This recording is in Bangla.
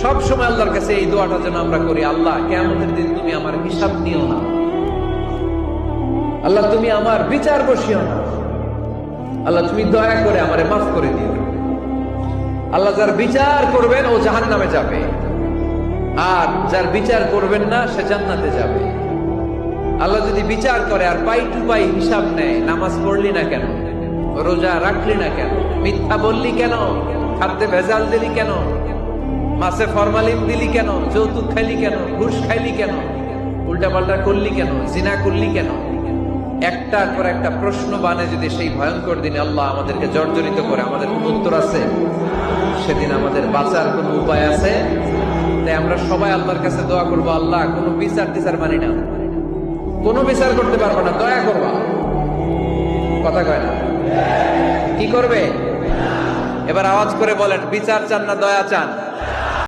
সব সময় আল্লাহর কাছে এই দোয়াটা যেন আমরা করি, আল্লাহ কিয়ামতের দিন তুমি আমার হিসাব নিও না, আল্লাহ তুমি আমার বিচার বসিও না, আল্লাহ তুমি দয়া করে আমারে মাফ করে দিও। আল্লাহ যার বিচার করবেন ও জাহান্নামে যাবে, আর যার বিচার করবেন না সে জান্নাতে যাবে। আল্লাহ যদি বিচার করে আর পাই টু পাই হিসাব নেয়, নামাজ পড়লি না কেন, রোজা রাখলি না কেন, মিথ্যা বললি কেন, খাদ্যে ভেজাল দিলি কেন, মাছে ফরমালিন দিলি কেন, যৌতুক খাইলি কেন, ঘুষ খাইলি কেন, উল্টাপাল্টা করলি কেন, জিনা করলি কেন, একটার পর একটা প্রশ্ন বানে যদি সেই ভয়ঙ্কর দিনে আল্লাহ আমাদেরকে জর্জরিত করে, আমাদের কোন উত্তর আছে? সেদিন আমাদের বাঁচার কোন উপায় আছে? তাই আমরা সবাই আল্লাহর কাছে দোয়া করবো, আল্লাহ কোনো বিচার টিচার মানি না, কোনো বিচার করতে পারবো না, দয়া করবা। কথা কয় না? কি করবে? এবার আওয়াজ করে বলেন, বিচার চান না দয়া চান?